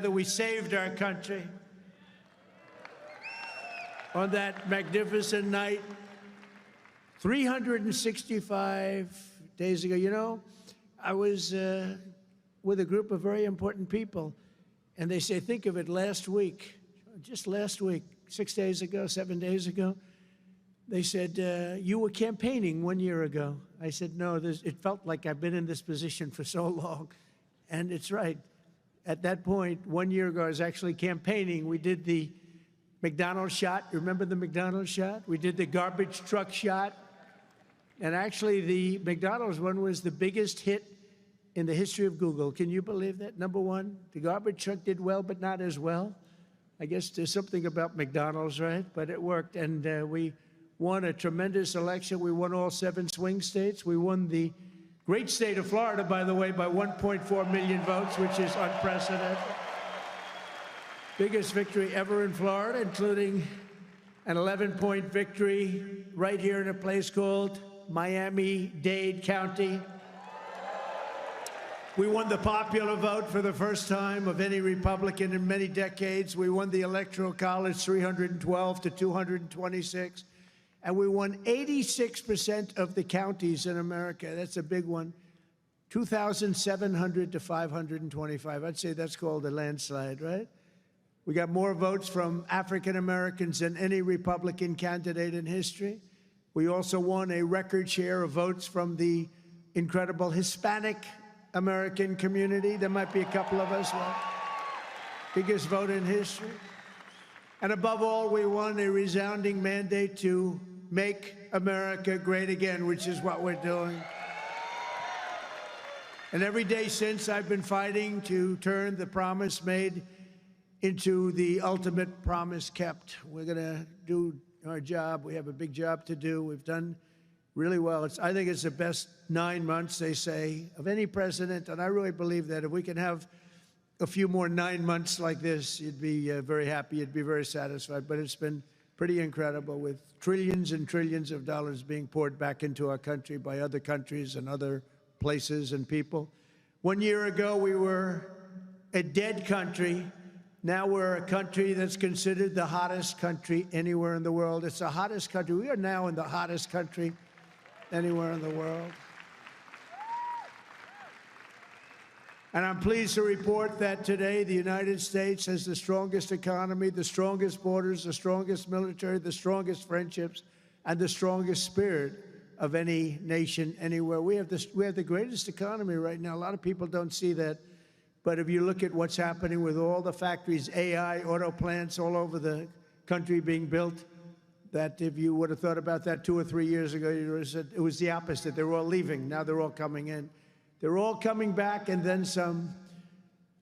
that we saved our country on that magnificent night 365 days ago. You know, I was with a group of very important people, and they say, think of it, last week, just last week, 6 days ago, 7 days ago, they said, you were campaigning 1 year ago. I said, no, it felt like I've been in this position for so long. And it's right. At that point, 1 year ago, I was actually campaigning. We did the McDonald's shot. Remember the McDonald's shot? We did the garbage truck shot. And actually, the McDonald's one was the biggest hit in the history of Google. Can you believe that? Number one, the garbage truck did well, but not as well. I guess there's something about McDonald's, right? But it worked, and we won a tremendous election. We won all 7 swing states. We won the great state of Florida, by the way, by 1.4 million votes, which is unprecedented. Biggest victory ever in Florida, including an 11-point victory right here in a place called Miami-Dade County. We won the popular vote for the first time of any Republican in many decades. We won the Electoral College 312 to 226. And we won 86% of the counties in America. That's a big one. 2,700 to 525. I'd say that's called a landslide, right? We got more votes from African Americans than any Republican candidate in history. We also won a record share of votes from the incredible Hispanic American community. There might be a couple of us left. Biggest vote in history. And above all, we won a resounding mandate to make America great again, which is what we're doing. And every day since, I've been fighting to turn the promise made into the ultimate promise kept. We're going to do our job. We have a big job to do. We've done really well. I think it's the best 9 months, they say, of any president. And I really believe that if we can have a few more 9 months like this, you'd be very happy, you'd be very satisfied. But it's been pretty incredible, with trillions and trillions of dollars being poured back into our country by other countries and other places and people. 1 year ago, we were a dead country. Now we're a country that's considered the hottest country anywhere in the world. It's the hottest country. We are now in the hottest country anywhere in the world. And I'm pleased to report that today the United States has the strongest economy, the strongest borders, the strongest military, the strongest friendships, and the strongest spirit of any nation anywhere. We have the greatest economy right now. A lot of people don't see that. But if you look at what's happening with all the factories, AI, auto plants all over the country being built, that if you would have thought about that 2 or 3 years ago, you would have said it was the opposite. They were all leaving. Now they're all coming in. They're all coming back, and then some.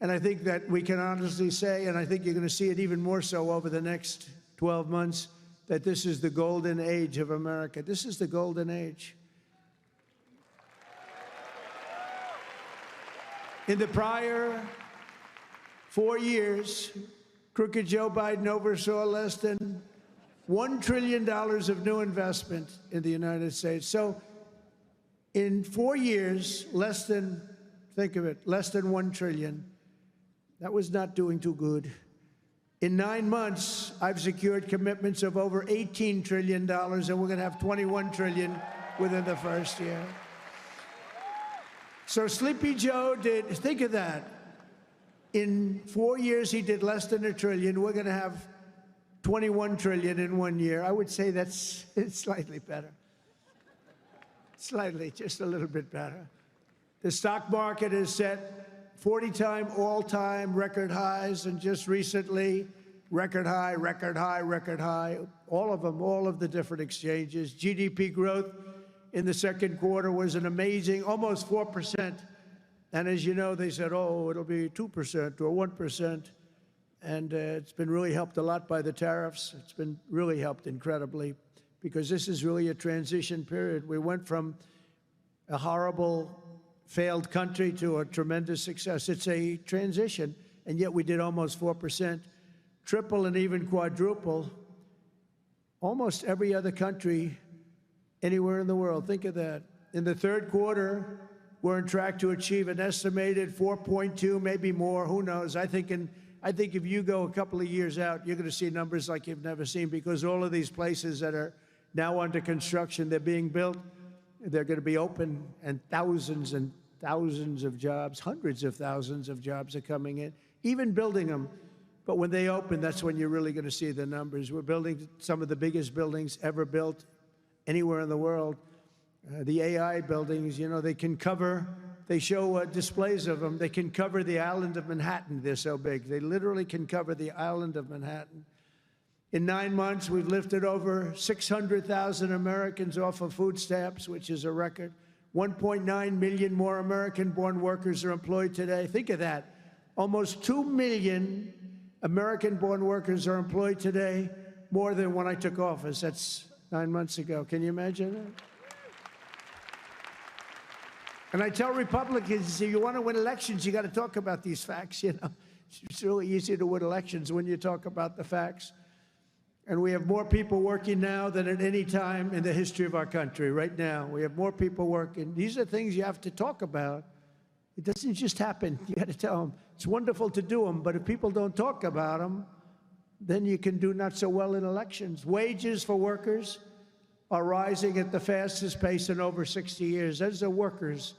And I think that we can honestly say, and I think you're going to see it even more so over the next 12 months, that this is the golden age of America. This is the golden age. In the prior 4 years, crooked Joe Biden oversaw less than $1 trillion of new investment in the United States. So in 4 years, less than, think of it, less than 1 trillion. That was not doing too good. In 9 months, I've secured commitments of over $18 trillion, and we're going to have 21 trillion within the first year. So Sleepy Joe did, think of that. In 4 years, he did less than $1 trillion. We're going to have 21 trillion in 1 year. I would say it's slightly better. Slightly, just a little bit better. The stock market is set 40-time, all-time record highs, and just recently, record high, record high, record high. All of them, all of the different exchanges. GDP growth in the second quarter was an amazing, almost 4%. And as you know, they said, oh, it'll be 2% or 1%. And it's been really helped a lot by the tariffs. It's been really helped incredibly, because this is really a transition period. We went from a horrible, failed country to a tremendous success. It's a transition, and yet we did almost 4%, triple and even quadruple almost every other country anywhere in the world. Think of that. In the third quarter, we're on track to achieve an estimated 4.2, maybe more, who knows. I think in I think if you go a couple of years out, you're going to see numbers like you've never seen, because all of these places that are now under construction, they're being built, they're going to be open, and thousands of jobs, hundreds of thousands of jobs are coming in, even building them. But when they open, that's when you're really going to see the numbers. We're building some of the biggest buildings ever built anywhere in the world. The AI buildings, you know, they can cover, they show displays of them. They can cover the island of Manhattan. They're so big. They literally can cover the island of Manhattan. In 9 months, we've lifted over 600,000 Americans off of food stamps, which is a record. 1.9 million more American-born workers are employed today. Think of that. Almost 2 million American-born workers are employed today, more than when I took office. That's 9 months ago. Can you imagine that? And I tell Republicans, if you want to win elections, you got to talk about these facts, you know. It's really easy to win elections when you talk about the facts. And we have more people working now than at any time in the history of our country. Right now, we have more people working. These are things you have to talk about. It doesn't just happen. You got to tell them. It's wonderful to do them, but if people don't talk about them, then you can do not so well in elections. Wages for workers are rising at the fastest pace in over 60 years. Those are workers,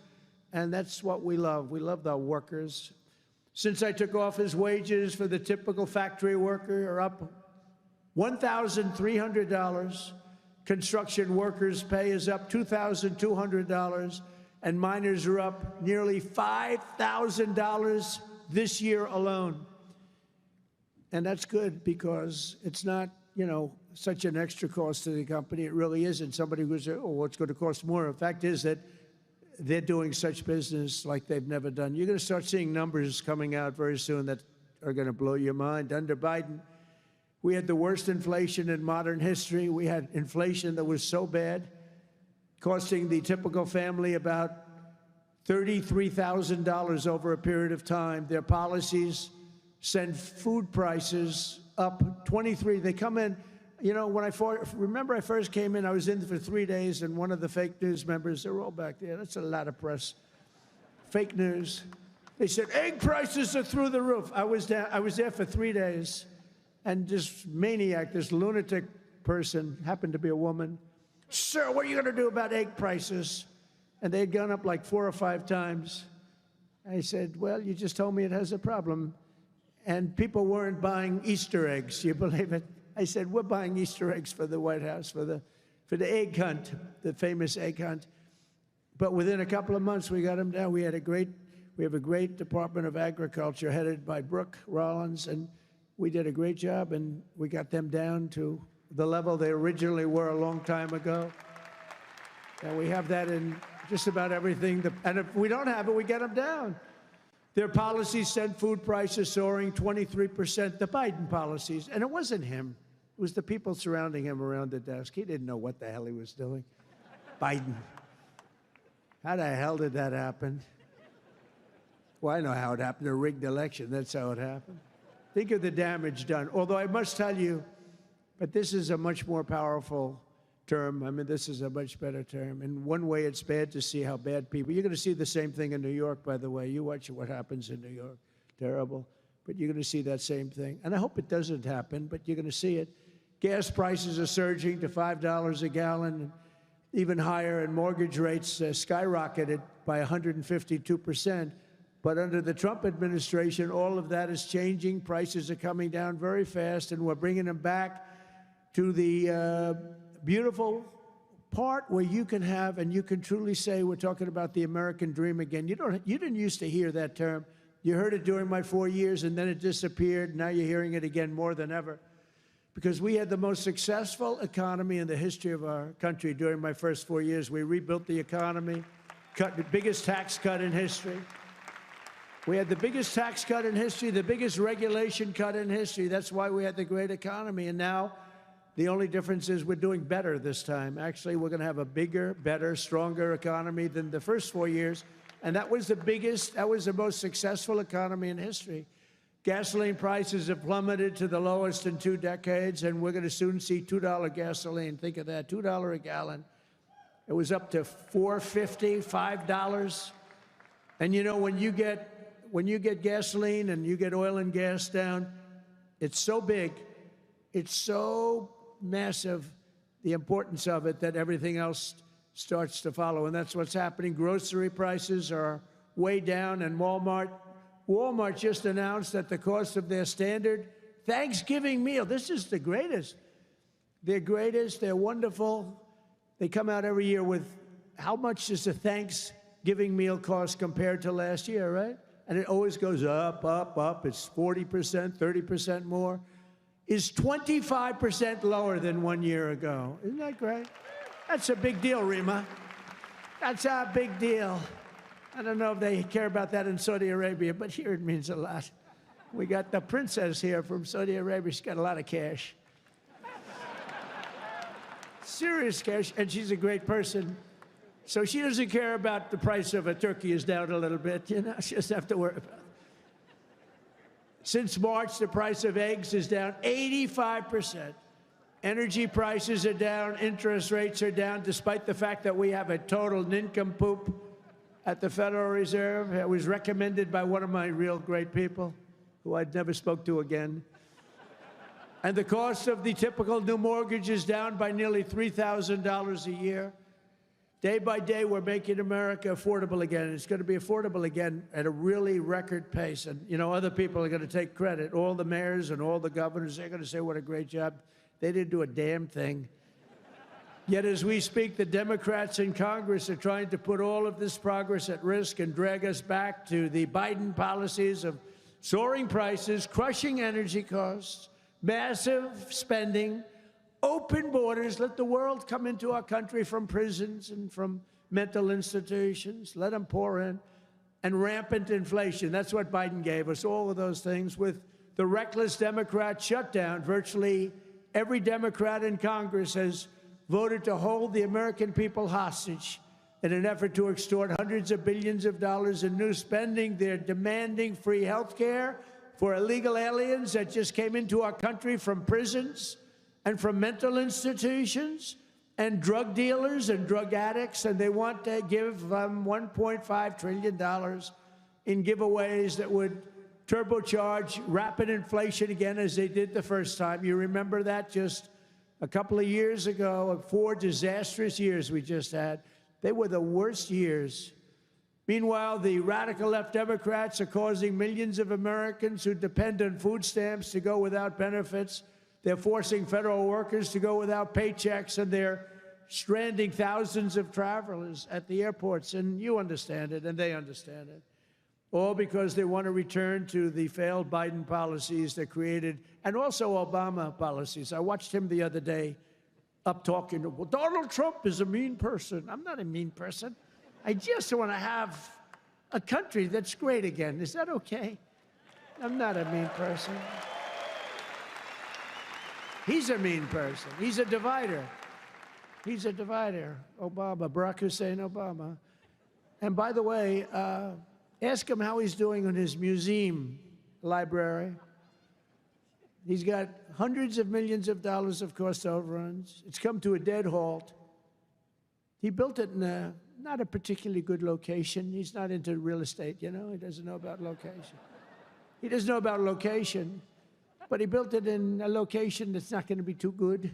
and that's what we love. We love the workers. Since I took office, wages for the typical factory worker are up $1,300. Construction workers' pay is up $2,200, and miners are up nearly $5,000 this year alone. And that's good, because it's not, you know, such an extra cost to the company. It really isn't. Somebody would say, oh, well, it's going to cost more. The fact is that they're doing such business like they've never done. You're going to start seeing numbers coming out very soon that are going to blow your mind. Under Biden, we had the worst inflation in modern history. We had inflation that was so bad, costing the typical family about $33,000 over a period of time. Their policies send food prices up 23. They come in, you know, when I first came in, I was in for 3 days, and one of the fake news members, they're all back there. That's a lot of press. Fake news. They said, egg prices are through the roof. I was there for 3 days, and this maniac, this lunatic person, happened to be a woman. Sir, what are you going to do about egg prices? And they'd gone up like 4 or 5 times. I said, well, you just told me it has a problem. And people weren't buying Easter eggs. You believe it? I said, we're buying Easter eggs for the White House, for the egg hunt, the famous egg hunt. But within a couple of months, we got them down. We have a great Department of Agriculture headed by Brooke Rollins, and we did a great job, and we got them down to the level they originally were a long time ago. And we have that in just about everything. And if we don't have it, we get them down. Their policies sent food prices soaring 23%, the Biden policies. And it wasn't him. It was the people surrounding him around the desk. He didn't know what the hell he was doing. Biden. How the hell did that happen? Well, I know how it happened. A rigged election. That's how it happened. Think of the damage done. Although I must tell you, but this is a much more powerful term. I mean, this is a much better term. In one way, it's bad to see how bad people... You're going to see the same thing in New York, by the way. You watch what happens in New York. Terrible. But you're going to see that same thing. And I hope it doesn't happen, but you're going to see it. Gas prices are surging to $5 a gallon, even higher, and mortgage rates skyrocketed by 152%. But under the Trump administration, all of that is changing. Prices are coming down very fast, and we're bringing them back to the beautiful part where you can have, and you can truly say, we're talking about the American dream again. You didn't used to hear that term. You heard it during my 4 years, and then it disappeared. Now you're hearing it again more than ever. Because we had the most successful economy in the history of our country during my first 4 years. We rebuilt the economy, cut the biggest tax cut in history. We had the biggest tax cut in history, the biggest regulation cut in history. That's why we had the great economy. And now the only difference is we're doing better this time. Actually, we're going to have a bigger, better, stronger economy than the first 4 years. And that was the most successful economy in history. Gasoline prices have plummeted to the lowest in 2 decades, and we're going to soon see $2 gasoline. Think of that, $2 a gallon. It was up to $4.50, $5. And you know, when you get when you get gasoline and you get oil and gas down, it's so big, it's so massive, the importance of it, that everything else starts to follow. And that's what's happening. Grocery prices are way down, and Walmart just announced that the cost of their standard Thanksgiving meal, this is the greatest. They're greatest, they're wonderful. They come out every year with how much does a Thanksgiving meal cost compared to last year, right? And it always goes up, up, up. It's 40%, 30% more. Is 25% lower than 1 year ago. Isn't that great? That's a big deal, Rima. That's a big deal. I don't know if they care about that in Saudi Arabia, but here it means a lot. We got the princess here from Saudi Arabia. She's got a lot of cash. Serious cash, and she's a great person. So she doesn't care about the price of a turkey is down a little bit, you know, she doesn't have to worry about it. Since March, the price of eggs is down 85%. Energy prices are down, interest rates are down, despite the fact that we have a total nincompoop at the Federal Reserve. It was recommended by one of my real great people, who I'd never spoke to again. And the cost of the typical new mortgage is down by nearly $3,000 a year. Day by day, we're making America affordable again. It's going to be affordable again at a really record pace. And, you know, other people are going to take credit. All the mayors and all the governors, they're going to say what a great job. They didn't do a damn thing. Yet as we speak, the Democrats in Congress are trying to put all of this progress at risk and drag us back to the Biden policies of soaring prices, crushing energy costs, massive spending, open borders, let the world come into our country from prisons and from mental institutions, let them pour in, and rampant inflation. That's what Biden gave us, all of those things. With the reckless Democrat shutdown, virtually every Democrat in Congress has voted to hold the American people hostage in an effort to extort hundreds of billions of dollars in new spending. They're demanding free health care for illegal aliens that just came into our country from prisons and from mental institutions, and drug dealers and drug addicts, and they want to give them $1.5 trillion in giveaways that would turbocharge rapid inflation again, as they did the first time. You remember that just a couple of years ago, 4 disastrous years we just had. They were the worst years. Meanwhile, the radical left Democrats are causing millions of Americans who depend on food stamps to go without benefits. They're forcing federal workers to go without paychecks, and they're stranding thousands of travelers at the airports. And you understand it, and they understand it. All because they want to return to the failed Biden policies that created, and also Obama policies. I watched him the other day up talking, well, Donald Trump is a mean person. I'm not a mean person. I just want to have a country that's great again. Is that okay? I'm not a mean person. He's a mean person. He's a divider. He's a divider. Obama, Barack Hussein Obama. And by the way, ask him how he's doing in his museum library. He's got hundreds of millions of dollars of cost overruns. It's come to a dead halt. He built it in not a particularly good location. He's not into real estate, you know. He doesn't know about location. He doesn't know about location, but he built it in a location that's not going to be too good.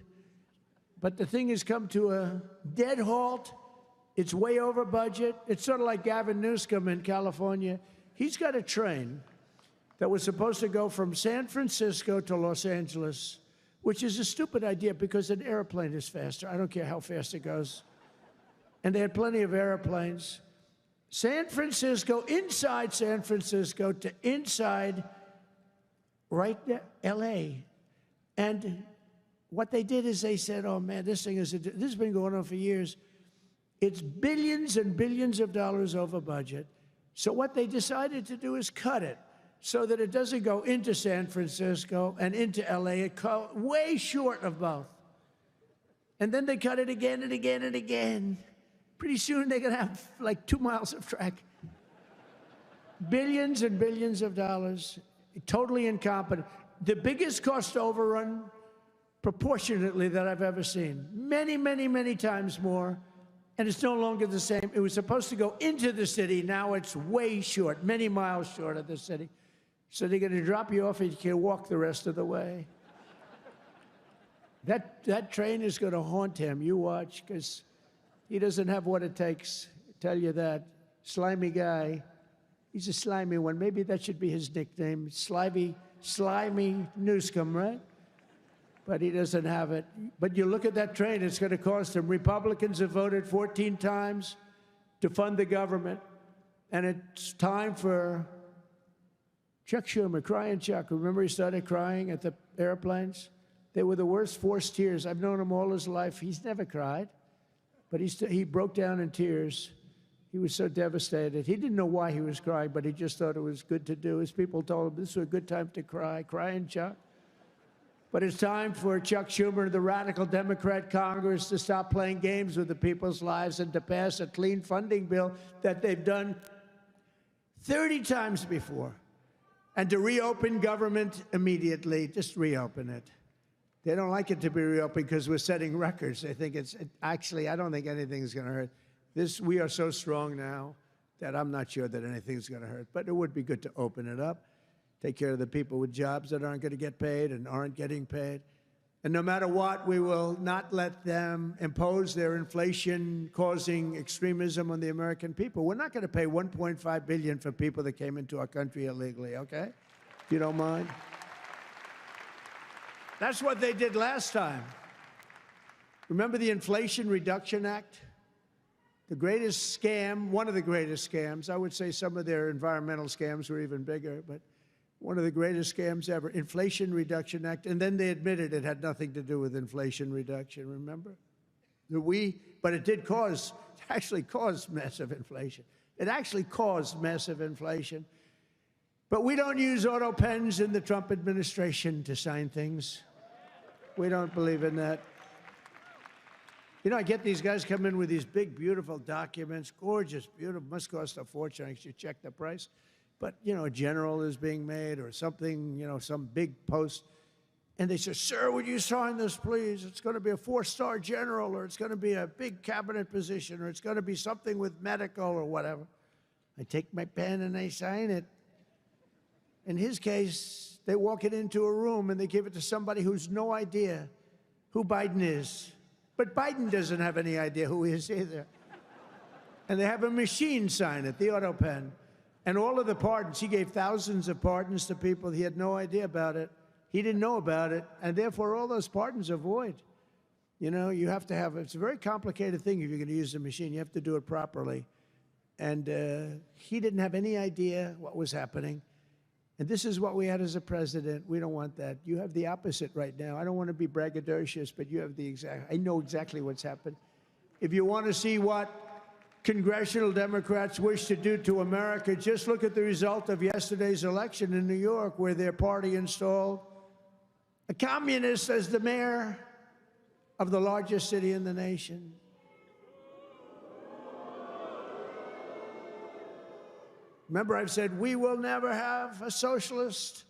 But the thing has come to a dead halt. It's way over budget. It's sort of like Gavin Newsom in California. He's got a train that was supposed to go from San Francisco to Los Angeles, which is a stupid idea because an airplane is faster. I don't care how fast it goes. And they had plenty of airplanes. San Francisco, inside San Francisco to inside right there, L.A. And what they did is they said, oh, man, this has been going on for years. It's billions and billions of dollars over budget. So what they decided to do is cut it so that it doesn't go into San Francisco and into L.A. It goes way short of both. And then they cut it again and again and again. Pretty soon they're going to have like 2 miles of track. Billions and billions of dollars, totally incompetent. The biggest cost overrun proportionately that I've ever seen. Many, many, many times more And it's no longer the same. It was supposed to go into the city. Now it's way short, many miles short of the city. So they're going to drop you off and you can walk the rest of the way. That train is going to haunt him. You watch, because he doesn't have what it takes. I tell you that. Slimy guy. He's a slimy one. Maybe that should be his nickname. Slimy Newscomb, right? But he doesn't have it. But you look at that train, it's going to cost him. Republicans have voted 14 times to fund the government. And it's time for Chuck Schumer, crying Chuck. Remember he started crying at the airplanes? They were the worst forced tears. I've known him all his life. He's never cried. But he broke down in tears. He was so devastated. He didn't know why he was crying, but he just thought it was good to do. His people told him this was a good time to cry. Crying Chuck. But it's time for Chuck Schumer and the radical Democrat Congress to stop playing games with the people's lives and to pass a clean funding bill that they've done 30 times before. And to reopen government immediately. Just reopen it. They don't like it to be reopened because we're setting records. They think actually, I don't think anything's going to hurt. We are so strong now that I'm not sure that anything's going to hurt. But it would be good to open it up, take care of the people with jobs that aren't going to get paid and aren't getting paid. And no matter what, we will not let them impose their inflation-causing extremism on the American people. We're not going to pay $1.5 billion for people that came into our country illegally, okay? If you don't mind. That's what they did last time. Remember the Inflation Reduction Act? The greatest scam, one of the greatest scams. I would say some of their environmental scams were even bigger, but one of the greatest scams ever, Inflation Reduction Act. And then they admitted it had nothing to do with inflation reduction, remember? But it did actually cause massive inflation. It actually caused massive inflation. But we don't use auto pens in the Trump administration to sign things. We don't believe in that. You know, I get these guys come in with these big, beautiful documents, gorgeous, beautiful, must cost a fortune. I should check the price. But, you know, a general is being made or something, you know, some big post. And they say, sir, would you sign this, please? It's going to be a 4-star general, or it's going to be a big cabinet position, or it's going to be something with medical or whatever. I take my pen and I sign it. In his case, they walk it into a room and they give it to somebody who's no idea who Biden is. But Biden doesn't have any idea who he is either. And they have a machine sign it, the auto pen. And all of the pardons, he gave thousands of pardons to people. He had no idea about it. He didn't know about it. And therefore, all those pardons are void. You know, you have to have, it's a very complicated thing if you're going to use the machine. You have to do it properly. And he didn't have any idea what was happening. And this is what we had as a president. We don't want that. You have the opposite right now. I don't want to be braggadocious, but you have the exact, I know exactly what's happened. If you want to see what congressional Democrats wish to do to America, just look at the result of yesterday's election in New York, where their party installed a communist as the mayor of the largest city in the nation. Remember, I've said we will never have a socialist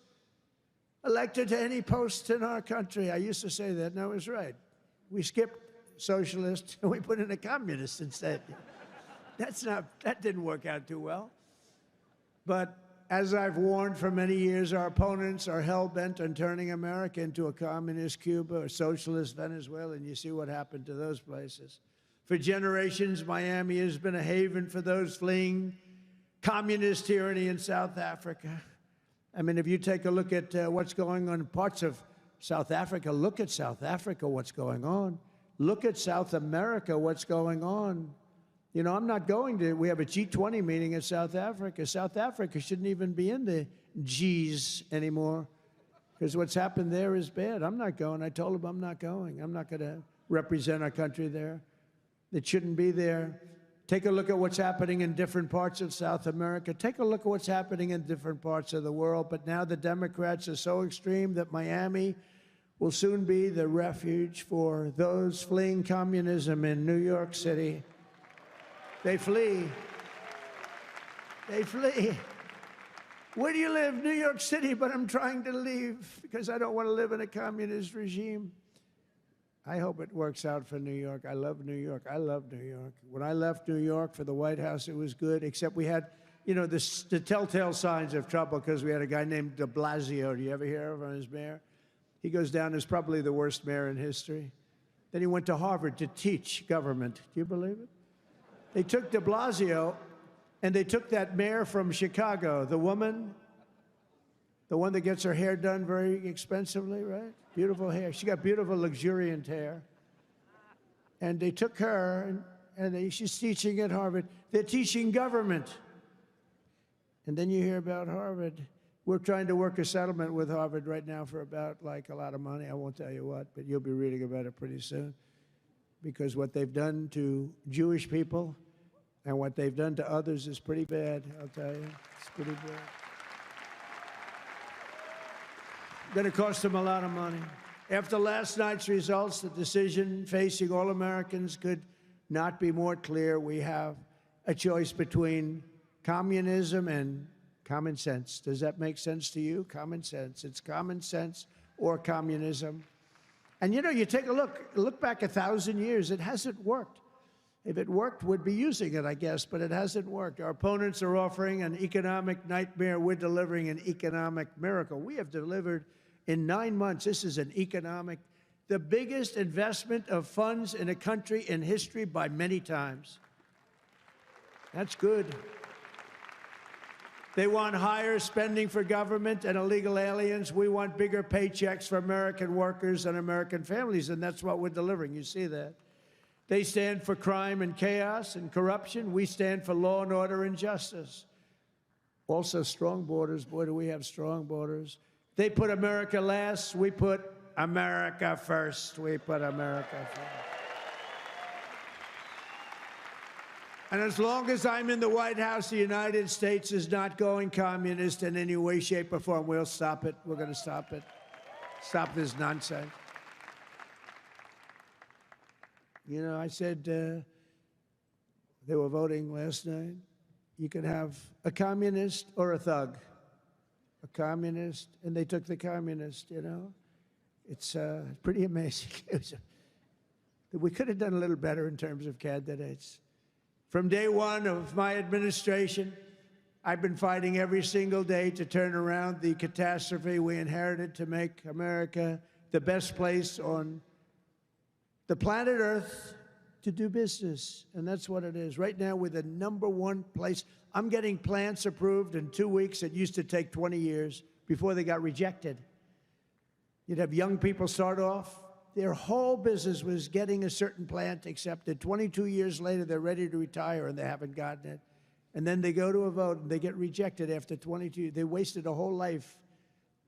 elected to any post in our country. I used to say that, and I was right. We skipped socialist and we put in a communist instead. That didn't work out too well. But as I've warned for many years, our opponents are hell-bent on turning America into a communist Cuba or socialist Venezuela, and you see what happened to those places. For generations, Miami has been a haven for those fleeing communist tyranny in South Africa. I mean, if you take a look at what's going on in parts of South Africa, look at South Africa, what's going on. Look at South America, what's going on. You know, I'm not going to, we have a G20 meeting in South Africa. South Africa shouldn't even be in the Gs anymore because what's happened there is bad. I'm not going. I told them I'm not going. I'm not going to represent our country there. It shouldn't be there. Take a look at what's happening in different parts of South America. Take a look at what's happening in different parts of the world. But now the Democrats are so extreme that Miami will soon be the refuge for those fleeing communism in New York City. They flee. They flee. Where do you live? New York City, but I'm trying to leave because I don't want to live in a communist regime. I hope it works out for New York. I love New York. I love New York. When I left New York for the White House, it was good, except we had, you know, the telltale signs of trouble because we had a guy named de Blasio. Do you ever hear of him as mayor? He goes down as probably the worst mayor in history. Then he went to Harvard to teach government. Do you believe it? They took de Blasio, and they took that mayor from Chicago, the woman, the one that gets her hair done very expensively, right? Beautiful hair. She got beautiful, luxuriant hair. And they took her, and she's teaching at Harvard. They're teaching government. And then you hear about Harvard. We're trying to work a settlement with Harvard right now for about, like, a lot of money. I won't tell you what, but you'll be reading about it pretty soon. Because what they've done to Jewish people and what they've done to others is pretty bad, I'll tell you. It's pretty bad. Going to cost them a lot of money. After last night's results, the decision facing all Americans could not be more clear. We have a choice between communism and common sense. Does that make sense to you? Common sense. It's common sense or communism. And, you know, you take a look back 1,000 years, it hasn't worked. If it worked, we'd be using it, I guess, but it hasn't worked. Our opponents are offering an economic nightmare. We're delivering an economic miracle. We have delivered in 9 months. This is an economic, the biggest investment of funds in a country in history by many times. That's good. They want higher spending for government and illegal aliens. We want bigger paychecks for American workers and American families, and that's what we're delivering. You see that. They stand for crime and chaos and corruption. We stand for law and order and justice. Also, strong borders. Boy, do we have strong borders. They put America last. We put America first. We put America first. And as long as I'm in the White House, the United States is not going communist in any way, shape, or form. We'll stop it. We're going to stop it. Stop this nonsense. You know, I said they were voting last night. You could have a communist or a thug. A communist, and they took the communist, you know. It's pretty amazing. We could have done a little better in terms of candidates. From day one of my administration, I've been fighting every single day to turn around the catastrophe we inherited to make America the best place on the planet Earth to do business. And that's what it is. Right now, we're the #1 place. I'm getting plants approved in 2 weeks. It used to take 20 years before they got rejected. You'd have young people start off. Their whole business was getting a certain plant accepted. 22 years later, they're ready to retire, and they haven't gotten it. And then they go to a vote, and they get rejected after 22. They wasted a whole life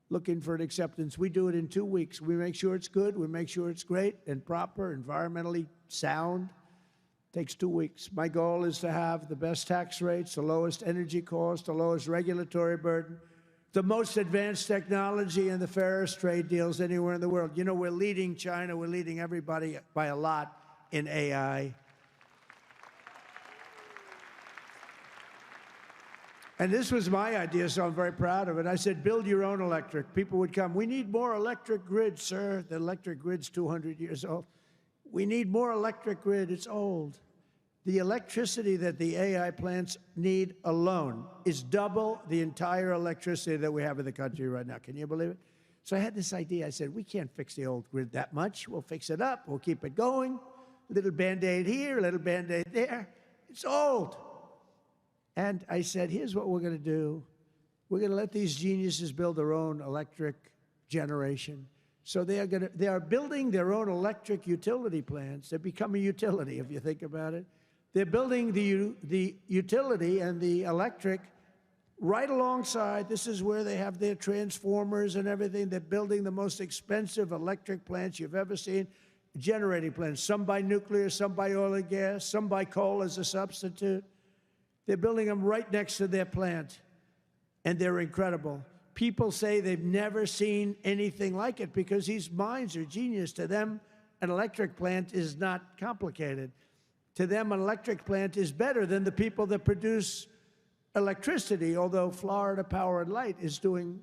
looking for an acceptance. We do it in 2 weeks. We make sure it's good. We make sure it's great and proper, environmentally sound. Takes 2 weeks. My goal is to have the best tax rates, the lowest energy cost, the lowest regulatory burden, the most advanced technology, and the fairest trade deals anywhere in the world. You know, we're leading China. We're leading everybody by a lot in AI. And this was my idea, so I'm very proud of it. I said, build your own electric. People would come. We need more electric grid, sir. The electric grid's 200 years old. We need more electric grid. It's old. The electricity that the AI plants need alone is double the entire electricity that we have in the country right now. Can you believe it? So I had this idea. I said, we can't fix the old grid that much. We'll fix it up. We'll keep it going. A little Band-Aid here, a little Band-Aid there. It's old. And I said, here's what we're going to do. We're going to let these geniuses build their own electric generation. So they are building their own electric utility plants. They become a utility, if you think about it. They're building the utility and the electric right alongside. This is where they have their transformers and everything. They're building the most expensive electric plants you've ever seen, generating plants, some by nuclear, some by oil and gas, some by coal as a substitute. They're building them right next to their plant, and they're incredible. People say they've never seen anything like it because these minds are genius. To them, an electric plant is not complicated. To them, an electric plant is better than the people that produce electricity, although Florida Power and Light is doing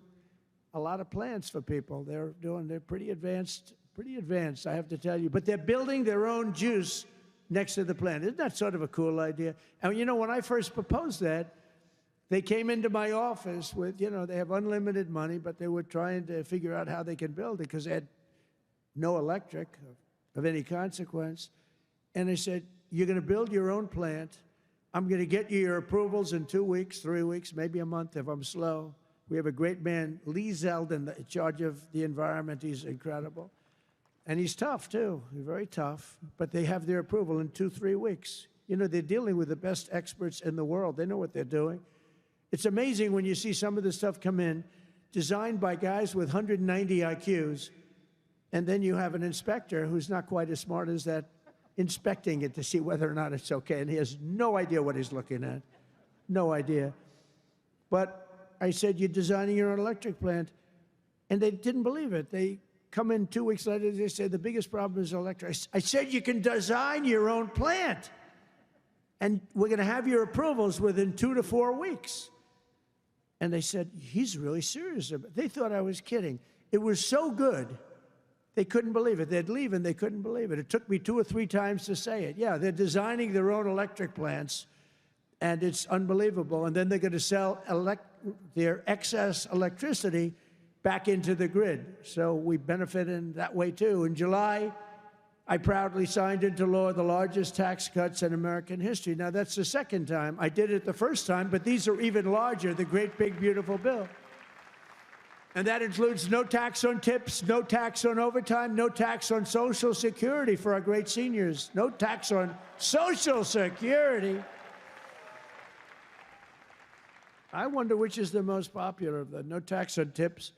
a lot of plants for people. They're pretty advanced pretty advanced, I have to tell you. But they're building their own juice next to the plant. Isn't that sort of a cool idea? And you know, when I first proposed that, they came into my office with, you know, they have unlimited money, but they were trying to figure out how they could build it because they had no electric of any consequence. And they said, you're going to build your own plant. I'm going to get you your approvals in 2 weeks, 3 weeks, maybe a month if I'm slow. We have a great man, Lee Zeldin, in charge of the environment. He's incredible. And he's tough, too. He's very tough. But they have their approval in 2, 3 weeks. You know, they're dealing with the best experts in the world. They know what they're doing. It's amazing when you see some of the stuff come in, designed by guys with 190 IQs, and then you have an inspector who's not quite as smart as that, inspecting it to see whether or not it's okay, and he has no idea what he's looking at. No idea. But I said, you're designing your own electric plant, and they didn't believe it. They come in 2 weeks later, they said, the biggest problem is electric. I said, you can design your own plant, and we're going to have your approvals within 2 to 4 weeks. And they said, he's really serious about it. They thought I was kidding. It was so good, they couldn't believe it. They'd leave and they couldn't believe it. It took me 2 or 3 times to say it. Yeah, they're designing their own electric plants, and it's unbelievable. And then they're going to sell their excess electricity back into the grid. So we benefit in that way, too. In July, I proudly signed into law the largest tax cuts in American history. Now, that's the second time. I did it the first time, but these are even larger, the great, big, beautiful bill. And that includes no tax on tips, no tax on overtime, no tax on Social Security for our great seniors, no tax on Social Security. I wonder which is the most popular of the no tax on tips.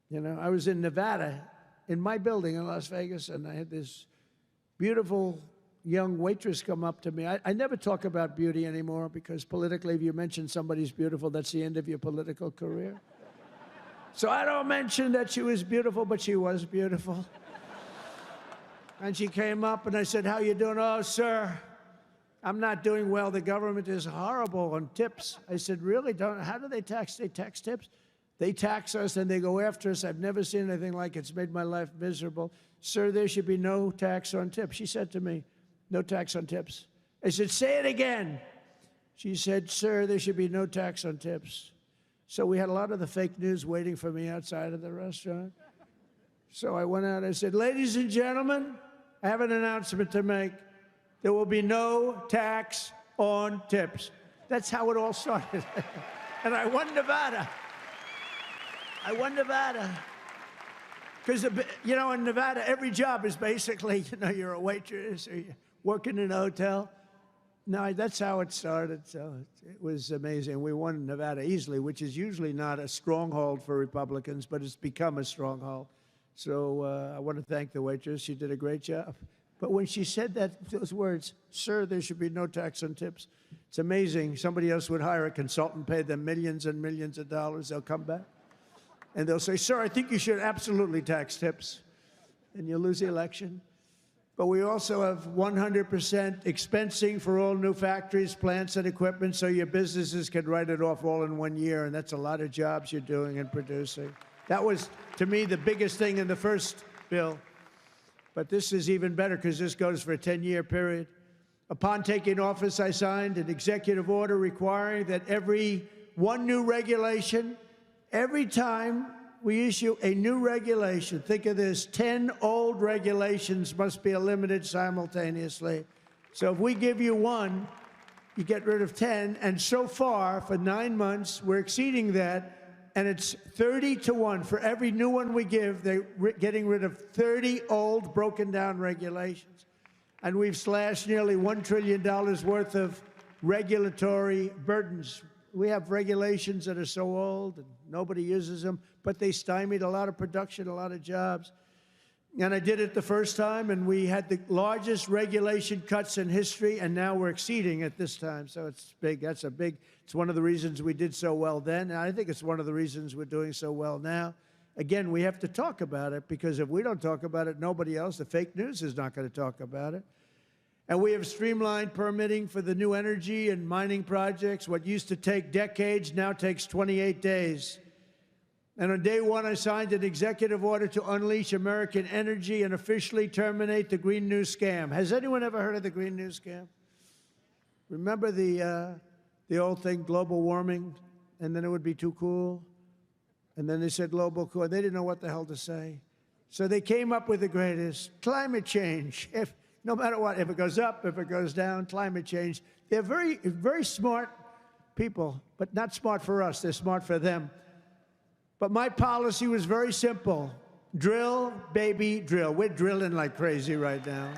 You know, I was in Nevada, in my building in Las Vegas, and I had this beautiful young waitress come up to me. I never talk about beauty anymore because politically, if you mention somebody's beautiful, that's the end of your political career. So I don't mention that she was beautiful, but she was beautiful. And she came up and I said, how you doing? Oh, sir, I'm not doing well. The government is horrible on tips. I said, really? How do they tax? They tax tips? They tax us and they go after us. I've never seen anything like it. It's made my life miserable. Sir, there should be no tax on tips. She said to me, no tax on tips. I said, say it again. She said, sir, there should be no tax on tips. So we had a lot of the fake news waiting for me outside of the restaurant. So I went out and I said, ladies and gentlemen, I have an announcement to make. There will be no tax on tips. That's how it all started. And I won Nevada. I won Nevada. Because, you know, in Nevada, every job is basically, you know, you're a waitress or you're working in a hotel. No, that's how it started. So it was amazing. We won Nevada easily, which is usually not a stronghold for Republicans, but it's become a stronghold. So I want to thank the waitress. She did a great job. But when she said those words, sir, there should be no tax on tips, it's amazing. Somebody else would hire a consultant, pay them millions and millions of dollars. They'll come back. And they'll say, sir, I think you should absolutely tax tips. And you'll lose the election. But we also have 100% expensing for all new factories, plants, and equipment, so your businesses can write it off all in 1 year, and that's a lot of jobs you're doing and producing. That was, to me, the biggest thing in the first bill. But this is even better because this goes for a 10-year period. Upon taking office, I signed an executive order requiring that every new regulation, every time we issue a new regulation, think of this, 10 old regulations must be eliminated simultaneously. So if we give you one, you get rid of 10. And so far, for 9 months, we're exceeding that. And it's 30 to 1. For every new one we give, they're getting rid of 30 old, broken down regulations. And we've slashed nearly $1 trillion worth of regulatory burdens. We have regulations that are so old and nobody uses them, but they stymied a lot of production, a lot of jobs. And I did it the first time, and we had the largest regulation cuts in history, and now we're exceeding it this time. So it's big. It's one of the reasons we did so well then, and I think it's one of the reasons we're doing so well now. Again, we have to talk about it, because if we don't talk about it, nobody else, the fake news is not going to talk about it. And we have streamlined permitting for the new energy and mining projects. What used to take decades now takes 28 days. And on day one, I signed an executive order to unleash American energy and officially terminate the Green New Scam. Has anyone ever heard of the Green New Scam? Remember the old thing, global warming, and then it would be too cool? And then they said global cool. They didn't know what the hell to say. So they came up with the greatest, climate change. No matter what, if it goes up, if it goes down, climate change. They're very, very smart people, but not smart for us. They're smart for them. But my policy was very simple. Drill, baby, drill. We're drilling like crazy right now.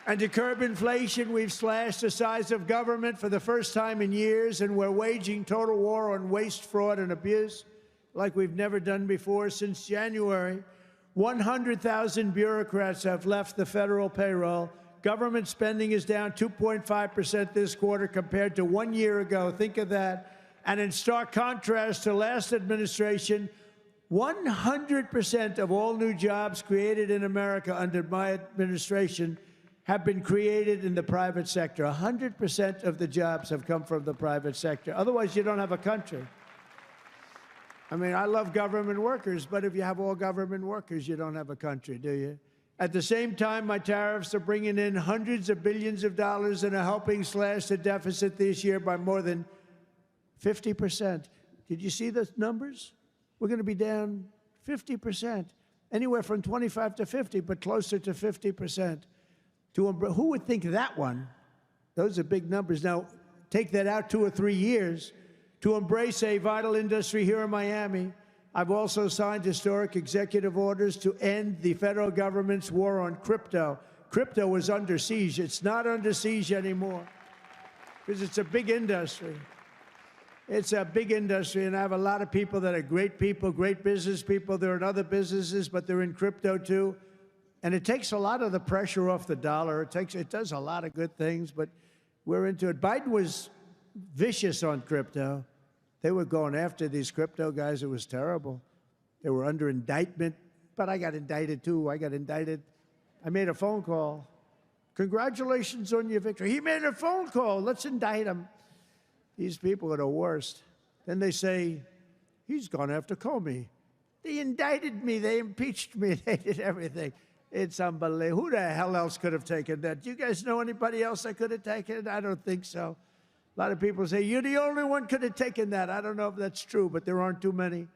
And to curb inflation, we've slashed the size of government for the first time in years, and we're waging total war on waste, fraud, and abuse like we've never done before. Since January, 100,000 bureaucrats have left the federal payroll. Government spending is down 2.5% this quarter compared to 1 year ago. Think of that. And in stark contrast to last administration, 100% of all new jobs created in America under my administration have been created in the private sector. 100% of the jobs have come from the private sector. Otherwise, you don't have a country. I mean, I love government workers, but if you have all government workers, you don't have a country, do you? At the same time, my tariffs are bringing in hundreds of billions of dollars and are helping slash the deficit this year by more than 50%. Did you see the numbers? We're going to be down 50%, anywhere from 25 to 50, but closer to 50%. Who would think that one? Those are big numbers. Now, take that out 2 or 3 years. To embrace a vital industry here in Miami, I've also signed historic executive orders to end the federal government's war on crypto. Crypto was under siege. It's not under siege anymore because it's a big industry. It's a big industry, and I have a lot of people that are great people, great business people. They're in other businesses, but they're in crypto too. And it takes a lot of the pressure off the dollar. It does a lot of good things, but we're into it. Biden was vicious on crypto. They were going after these crypto guys. It was terrible. They were under indictment, but I got indicted too. I got indicted. I made a phone call. Congratulations on your victory. He made a phone call. Let's indict him. These people are the worst. Then they say, he's gone after Comey. They indicted me. They impeached me. They did everything. It's unbelievable. Who the hell else could have taken that? Do you guys know anybody else that could have taken it? I don't think so. A lot of people say, you're the only one could have taken that. I don't know if that's true, but there aren't too many.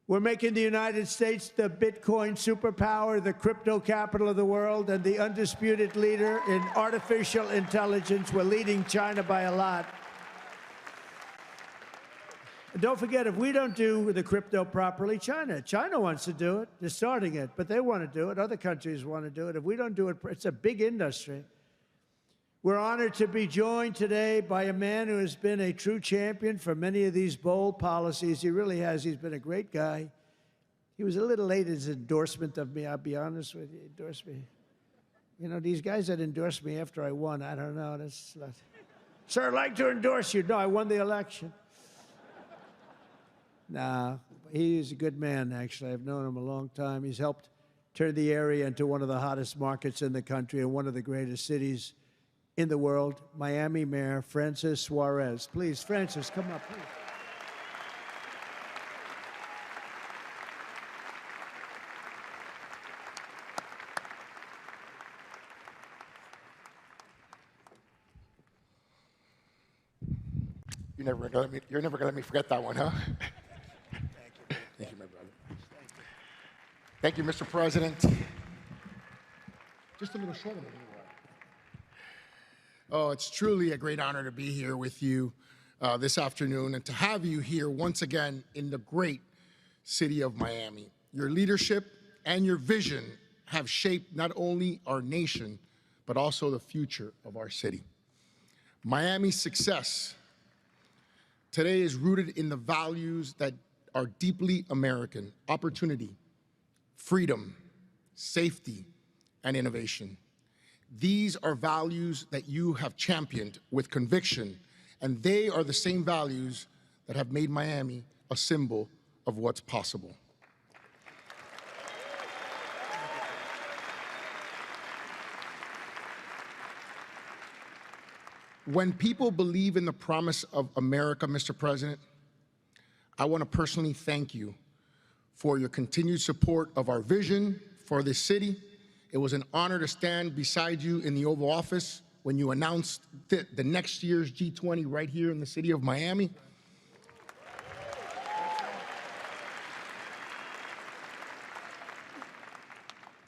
We're making the United States the Bitcoin superpower, the crypto capital of the world, and the undisputed leader in artificial intelligence. We're leading China by a lot. And don't forget, if we don't do the crypto properly, China wants to do it. They're starting it, but they want to do it. Other countries want to do it. If we don't do it, it's a big industry. We're honored to be joined today by a man who has been a true champion for many of these bold policies. He really has. He's been a great guy. He was a little late in his endorsement of me, I'll be honest with you. He endorsed me. You know, these guys that endorsed me after I won, I don't know. That's not... Sir, I'd like to endorse you. No, I won the election. Nah, he's a good man, actually. I've known him a long time. He's helped turn the area into one of the hottest markets in the country and one of the greatest cities in the world. Miami Mayor Francis Suarez. Please, Francis, come up, please. You're never gonna let me forget that one, huh? Thank you, my brother. Thank you, Mr. President. Just a little shorter than you are. Oh, it's truly a great honor to be here with you this afternoon and to have you here once again in the great city of Miami. Your leadership and your vision have shaped not only our nation, but also the future of our city. Miami's success today is rooted in the values that are deeply American: opportunity, freedom, safety, and innovation. These are values that you have championed with conviction, and they are the same values that have made Miami a symbol of what's possible. When people believe in the promise of America, Mr. President, I want to personally thank you for your continued support of our vision for this city. It was an honor to stand beside you in the Oval Office when you announced the next year's G20 right here in the city of Miami.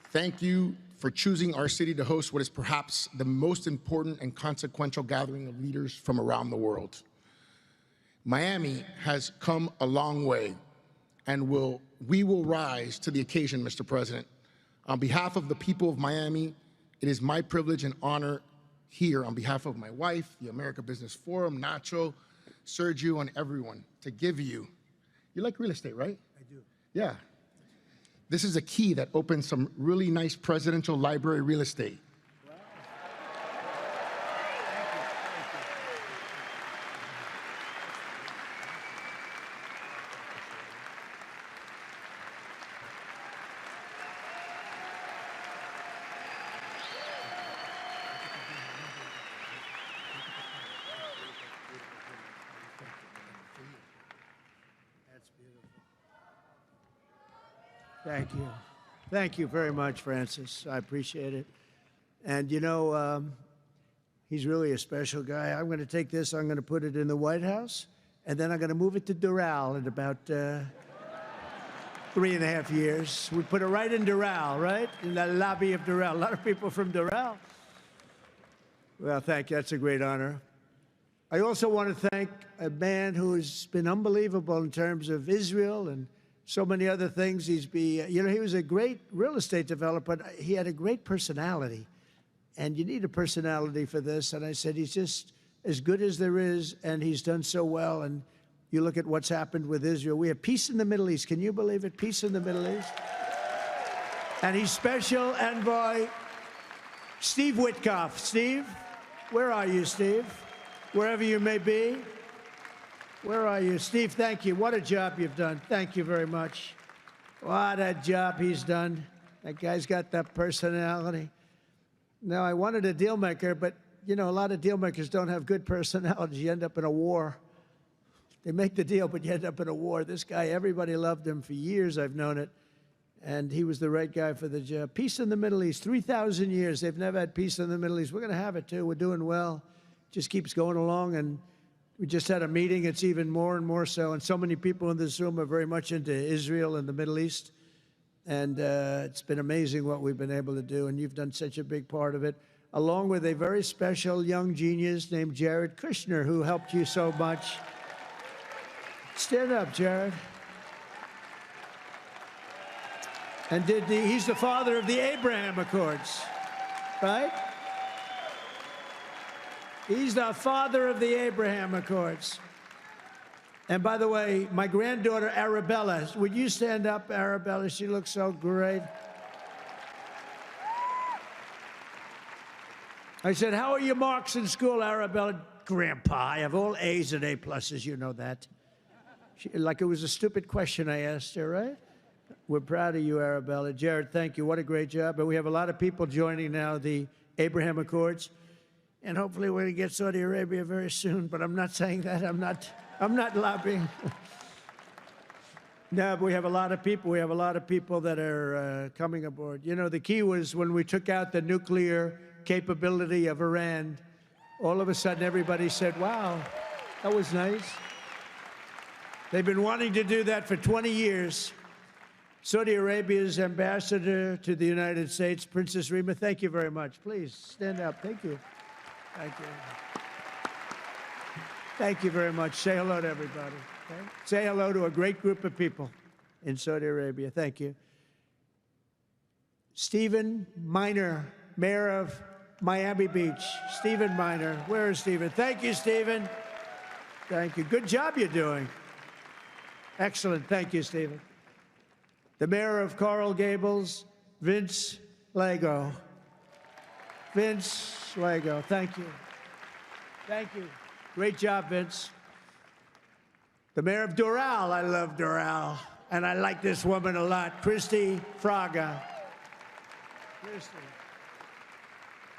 Thank you for choosing our city to host what is perhaps the most important and consequential gathering of leaders from around the world. Miami has come a long way, and we will rise to the occasion, Mr. President. On behalf of the people of Miami, it is my privilege and honor here, on behalf of my wife, the America Business Forum, Nacho, Sergio, and everyone, to give you like real estate, right? I do. Yeah. This is a key that opens some really nice presidential library real estate. Wow. That's beautiful. Thank you. Thank you very much, Francis. I appreciate it. And you know, he's really a special guy. I'm going to take this, I'm going to put it in the White House, and then I'm going to move it to Doral in about 3.5 years. We put it right in Doral, right? In the lobby of Doral. A lot of people from Doral. Well, thank you. That's a great honor. I also want to thank a man who has been unbelievable in terms of Israel and so many other things. He was a great real estate developer, but he had a great personality. And you need a personality for this. And I said, he's just as good as there is, and he's done so well. And you look at what's happened with Israel. We have peace in the Middle East. Can you believe it? Peace in the Middle East. And he's special envoy Steve Witkoff. Steve, where are you, Steve? Wherever you may be. Where are you? Steve, thank you. What a job you've done. Thank you very much. What a job he's done. That guy's got that personality. Now, I wanted a deal maker, but, you know, a lot of deal makers don't have good personalities. You end up in a war. They make the deal, but you end up in a war. This guy, everybody loved him for years. I've known it. And he was the right guy for the job. Peace in the Middle East, 3,000 years. They've never had peace in the Middle East. We're going to have it, too. We're doing well. Just keeps going along. And we just had a meeting. It's even more and more so. And so many people in this room are very much into Israel and the Middle East. And it's been amazing what we've been able to do. And you've done such a big part of it, along with a very special young genius named Jared Kushner, who helped you so much. Stand up, Jared. And he's the father of the Abraham Accords, right? He's the father of the Abraham Accords. And by the way, my granddaughter, Arabella, would you stand up, Arabella? She looks so great. I said, how are your marks in school, Arabella? Grandpa, I have all A's and A pluses, you know that. Like it was a stupid question I asked her, right? We're proud of you, Arabella. Jared, thank you. What a great job. And we have a lot of people joining now the Abraham Accords. And hopefully we're going to get Saudi Arabia very soon. But I'm not saying that. I'm not lobbying. No, but we have a lot of people. We have a lot of people that are coming aboard. You know, the key was when we took out the nuclear capability of Iran, all of a sudden everybody said, wow, that was nice. They've been wanting to do that for 20 years. Saudi Arabia's ambassador to the United States, Princess Rima, thank you very much. Please stand up. Thank you. Thank you. Thank you very much. Say hello to everybody. Okay? Say hello to a great group of people in Saudi Arabia. Thank you. Stephen Miner, Mayor of Miami Beach. Stephen Miner. Where is Stephen? Thank you, Stephen. Thank you. Good job you're doing. Excellent. Thank you, Stephen. The Mayor of Coral Gables, Vince Lago. Vince Lago. Thank you. Thank you. Great job, Vince. The Mayor of Doral. I love Doral. And I like this woman a lot. Christy Fraga. Christy.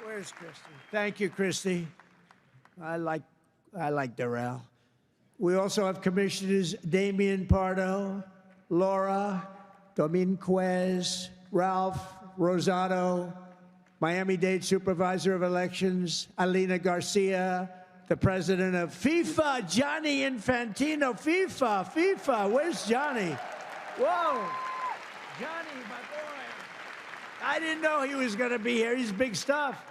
Where's Christy? Thank you, Christy. I like Doral. We also have Commissioners Damian Pardo, Laura Dominguez, Ralph Rosado, Miami-Dade Supervisor of Elections, Alina Garcia, the President of FIFA, Gianni Infantino. FIFA, where's Johnny? Whoa, Johnny, my boy. I didn't know he was going to be here. He's big stuff.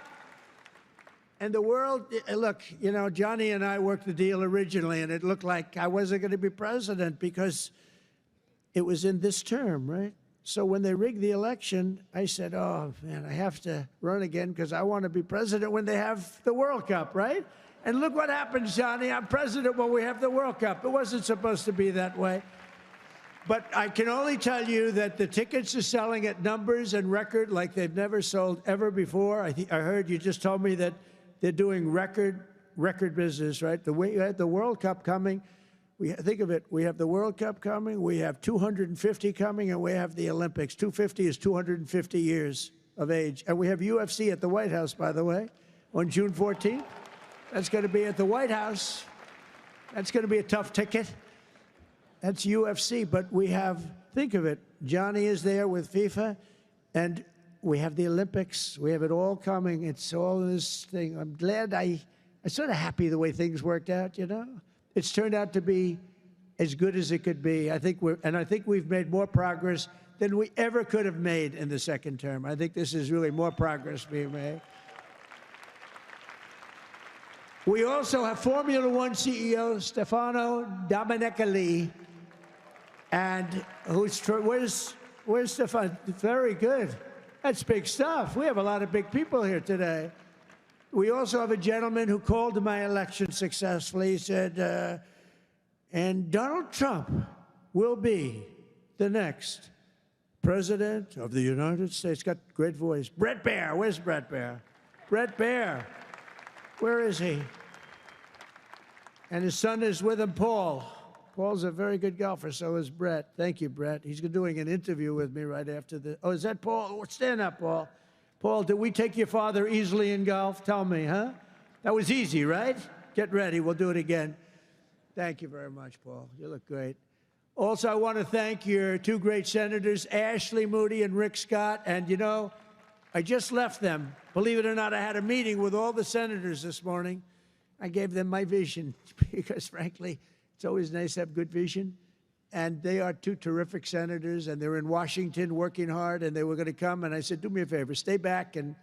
And the world, look, you know, Johnny and I worked the deal originally, and it looked like I wasn't going to be president because it was in this term, right? So when they rigged the election, I said, oh, man, I have to run again because I want to be president when they have the World Cup, right? And look what happens, Johnny. I'm president when we have the World Cup. It wasn't supposed to be that way. But I can only tell you that the tickets are selling at numbers and record like they've never sold ever before. I heard you just told me that they're doing record business, right? The way you had the World Cup coming, think of it, we have the World Cup coming, we have 250 coming, and we have the Olympics. 250 is 250 years of age. And we have UFC at the White House, by the way, on June 14th. That's going to be at the White House. That's going to be a tough ticket. That's UFC, but we have, think of it, Johnny is there with FIFA, and we have the Olympics. We have it all coming. It's all this thing. I'm glad I'm sort of happy the way things worked out, you know? It's turned out to be as good as it could be. I think we've made more progress than we ever could have made in the second term. I think this is really more progress being made. We also have Formula One CEO Stefano Domenicali, and where's Stefano? Very good. That's big stuff. We have a lot of big people here today. We also have a gentleman who called my election successfully. He said, and Donald Trump will be the next president of the United States. Got a great voice. Brett Baer. Where's Brett Baer? Brett Baer. Where is he? And his son is with him, Paul. Paul's a very good golfer, so is Brett. Thank you, Brett. He's doing an interview with me right after the... Oh, is that Paul? Stand up, Paul. Paul, did we take your father easily in golf? Tell me, huh? That was easy, right? Get ready. We'll do it again. Thank you very much, Paul. You look great. Also, I want to thank your two great senators, Ashley Moody and Rick Scott. And, you know, I just left them. Believe it or not, I had a meeting with all the senators this morning. I gave them my vision because, frankly, it's always nice to have good vision. And they are two terrific senators, and they're in Washington working hard, and they were going to come. And I said, do me a favor, stay back and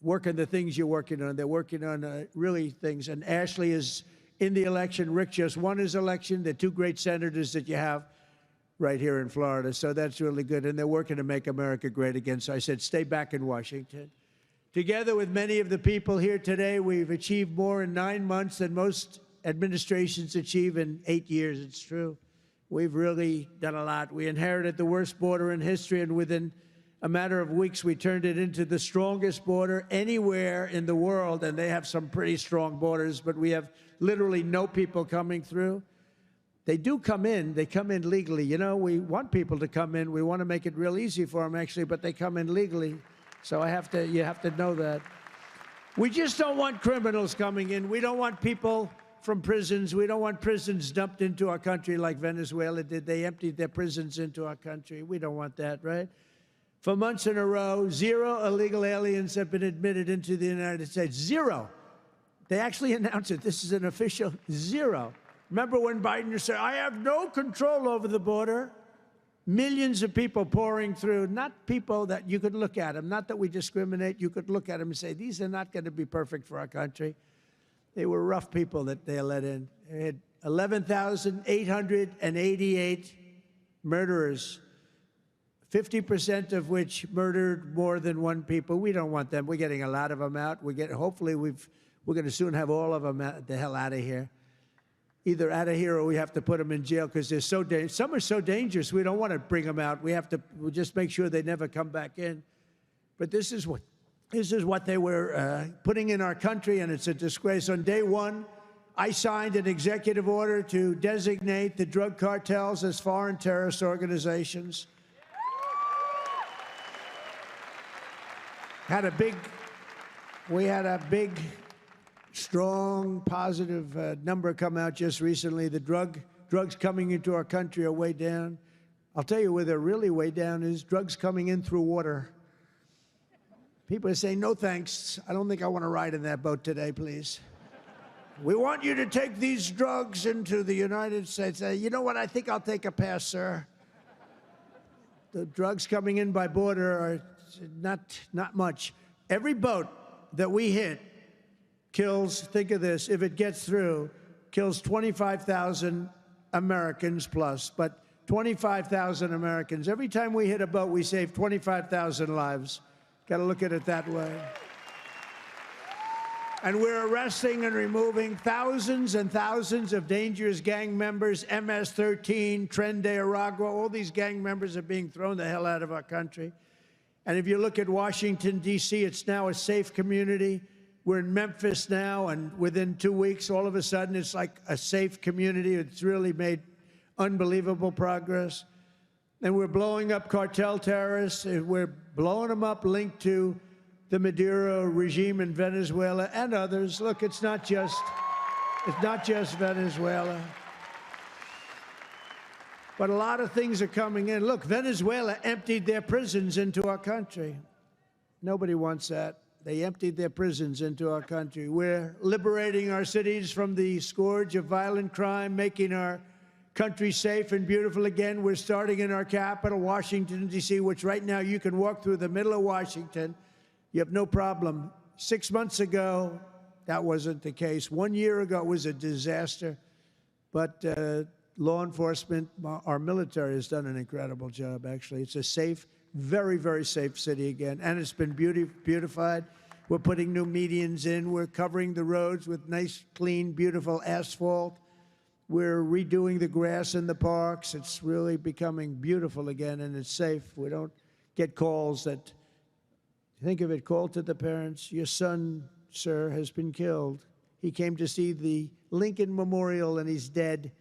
work on the things you're working on. They're working on really things. And Ashley is in the election. Rick just won his election. They're two great senators that you have right here in Florida. So that's really good. And they're working to make America great again. So I said, stay back in Washington. Together with many of the people here today, we've achieved more in 9 months than most administrations achieve in 8 years. It's true. We've really done a lot. We inherited the worst border in history, and within a matter of weeks, we turned it into the strongest border anywhere in the world, and they have some pretty strong borders, but we have literally no people coming through. They do come in. They come in legally. You know, we want people to come in. We want to make it real easy for them, actually, but they come in legally. So you have to know that. We just don't want criminals coming in. We don't want people from prisons. We don't want prisons dumped into our country like Venezuela did. They emptied their prisons into our country. We don't want that, right? For months in a row, 0 illegal aliens have been admitted into the United States. 0. They actually announced it. This is an official 0. Remember when Biden said, I have no control over the border? Millions of people pouring through, not people that you could look at them, not that we discriminate. You could look at them and say, these are not going to be perfect for our country. They were rough people that they let in. They had 11,888 murderers, 50% of which murdered more than one people. We don't want them. We're getting a lot of them out. Hopefully, we're going to soon have all of them the hell out of here. Either out of here or we have to put them in jail because they're so dangerous. Some are so dangerous, we don't want to bring them out. We'll just make sure they never come back in. But this is what they were putting in our country, and it's a disgrace. On day one, I signed an executive order to designate the drug cartels as foreign terrorist organizations. We had a big strong, positive number come out just recently. The drugs coming into our country are way down. I'll tell you where they're really way down is drugs coming in through water. People are saying, no thanks. I don't think I want to ride in that boat today, please. We want you to take these drugs into the United States. You know what? I think I'll take a pass, sir. The drugs coming in by border are not much. Every boat that we hit kills, think of this, if it gets through, kills 25,000 Americans plus, but 25,000 Americans. Every time we hit a boat, we save 25,000 lives. Got to look at it that way. And we're arresting and removing thousands and thousands of dangerous gang members, MS-13, Tren de Aragua, all these gang members are being thrown the hell out of our country. And if you look at Washington, D.C., it's now a safe community. We're in Memphis now, and within 2 weeks, all of a sudden, it's like a safe community. It's really made unbelievable progress. And we're blowing up cartel terrorists. We're blowing them up linked to the Maduro regime in Venezuela and others. Look, it's not just Venezuela. But a lot of things are coming in. Look, Venezuela emptied their prisons into our country. Nobody wants that. They emptied their prisons into our country. We're liberating our cities from the scourge of violent crime, making our country safe and beautiful again. We're starting in our capital, Washington, D.C., which right now you can walk through the middle of Washington. You have no problem. 6 months ago, that wasn't the case. 1 year ago, it was a disaster. But law enforcement, our military has done an incredible job, actually. It's a safe, very, very safe city again. And it's been beautified. We're putting new medians in. We're covering the roads with nice, clean, beautiful asphalt. We're redoing the grass in the parks. It's really becoming beautiful again, and it's safe. We don't get calls that, think of it, call to the parents, your son, sir, has been killed. He came to see the Lincoln Memorial, and he's dead.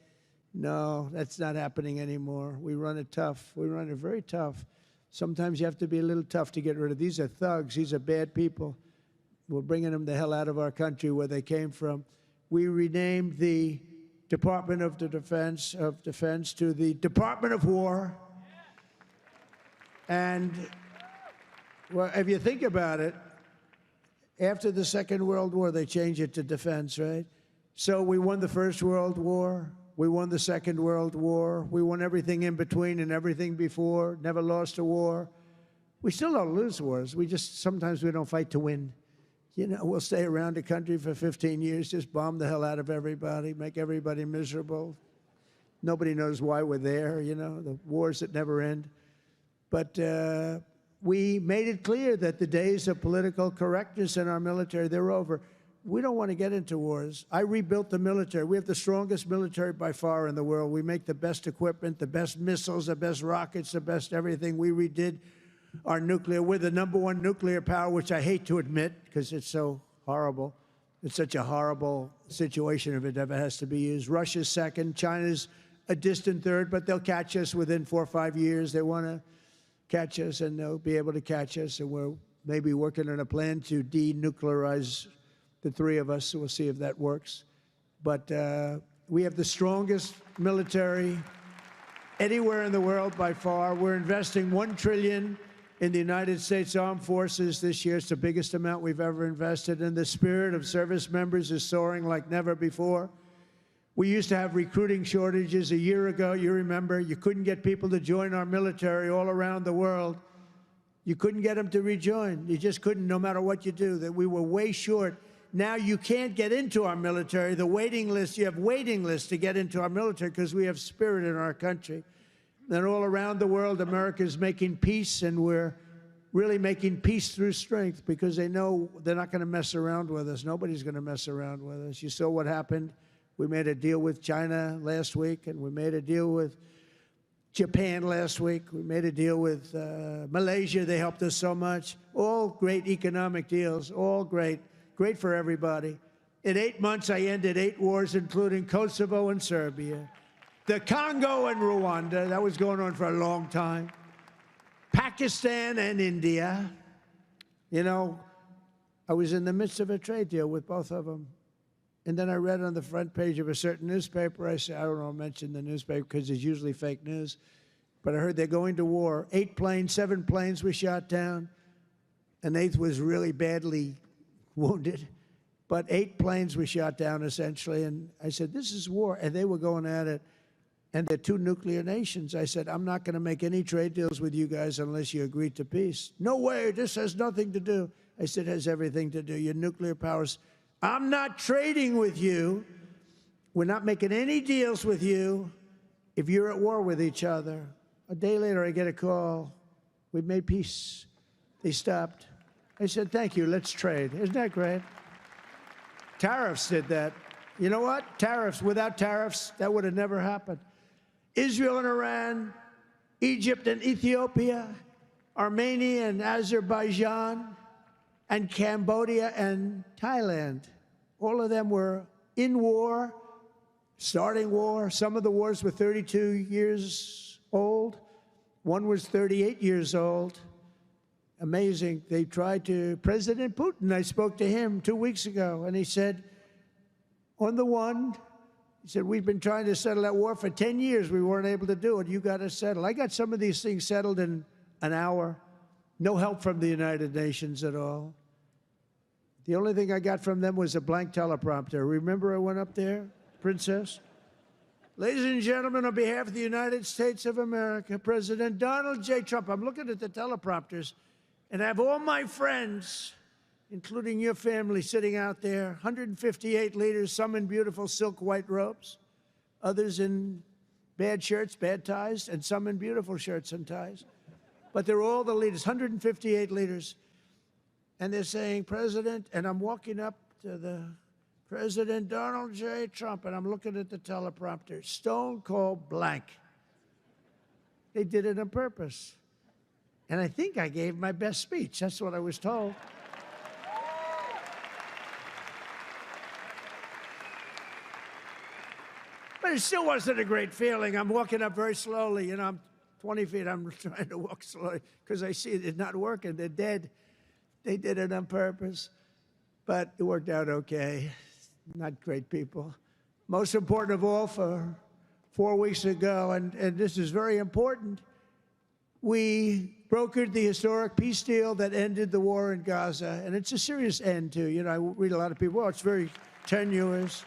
No, that's not happening anymore. We run it tough. We run it very tough. Sometimes you have to be a little tough to get rid of. These are thugs. These are bad people. We're bringing them the hell out of our country where they came from. We renamed the Department of Defense to the Department of War. And well, if you think about it, after the Second World War, they changed it to defense, right? So we won the First World War. We won the Second World War. We won everything in between and everything before, never lost a war. We still don't lose wars. Sometimes we don't fight to win. You know, we'll stay around the country for 15 years, just bomb the hell out of everybody, make everybody miserable. Nobody knows why we're there, you know, the wars that never end. But we made it clear that the days of political correctness in our military, they're over. We don't want to get into wars. I rebuilt the military. We have the strongest military by far in the world. We make the best equipment, the best missiles, the best rockets, the best everything. We redid our nuclear. We're the #1 nuclear power, which I hate to admit because it's so horrible. It's such a horrible situation if it ever has to be used. Russia's second. China's a distant third, but they'll catch us within 4 or 5 years. They want to catch us, and they'll be able to catch us. And we're maybe working on a plan to denuclearize the three of us, so we'll see if that works. But we have the strongest military anywhere in the world by far. We're investing $1 trillion in the United States Armed Forces this year. It's the biggest amount we've ever invested, and the spirit of service members is soaring like never before. We used to have recruiting shortages a year ago. You remember, you couldn't get people to join our military all around the world. You couldn't get them to rejoin. You just couldn't, no matter what you do. That we were way short. Now you can't get into our military. The waiting list, you have waiting lists to get into our military because we have spirit in our country. And all around the world, America's making peace, and we're really making peace through strength because they know they're not going to mess around with us. Nobody's going to mess around with us. You saw what happened. We made a deal with China last week, and we made a deal with Japan last week. We made a deal with Malaysia. They helped us so much. All great economic deals, all great. Great for everybody. In 8 months, I ended 8 wars, including Kosovo and Serbia, the Congo and Rwanda. That was going on for a long time. Pakistan and India. You know, I was in the midst of a trade deal with both of them. And then I read on the front page of a certain newspaper, I said, I don't know, mention the newspaper because it's usually fake news, but I heard they're going to war. 7 planes were shot down. An 8th was really badly wounded. But 8 planes were shot down, essentially. And I said, this is war. And they were going at it. And they're 2 nuclear nations. I said, I'm not going to make any trade deals with you guys unless you agree to peace. No way, this has nothing to do. I said, it has everything to do. Your nuclear powers. I'm not trading with you. We're not making any deals with you if you're at war with each other. A day later, I get a call. We've made peace. They stopped. I said, thank you, let's trade. Isn't that great? Tariffs did that. You know what? Tariffs. Without tariffs, that would have never happened. Israel and Iran, Egypt and Ethiopia, Armenia and Azerbaijan, and Cambodia and Thailand. All of them were in war, starting war. Some of the wars were 32 years old. One was 38 years old. Amazing. They tried to, President Putin, I spoke to him 2 weeks ago, and he said, on the one, he said, we've been trying to settle that war for 10 years. We weren't able to do it. You got to settle. I got some of these things settled in an hour. No help from the United Nations at all. The only thing I got from them was a blank teleprompter. Remember I went up there, Princess? Ladies and gentlemen, on behalf of the United States of America, President Donald J. Trump, I'm looking at the teleprompters, and I have all my friends, including your family, sitting out there, 158 leaders, some in beautiful silk white robes, others in bad shirts, bad ties, and some in beautiful shirts and ties. But they're all the leaders, 158 leaders. And they're saying, President, and I'm walking up to the President Donald J. Trump, and I'm looking at the teleprompter, stone cold blank. They did it on purpose. And I think I gave my best speech. That's what I was told. But it still wasn't a great feeling. I'm walking up very slowly. You know, I'm 20 feet. I'm trying to walk slowly because I see it's not working. They're dead. They did it on purpose. But it worked out okay. Not great people. Most important of all, for 4 weeks ago, and this is very important, we brokered the historic peace deal that ended the war in Gaza. And it's a serious end, too. You know, I read a lot of people, oh, it's very tenuous.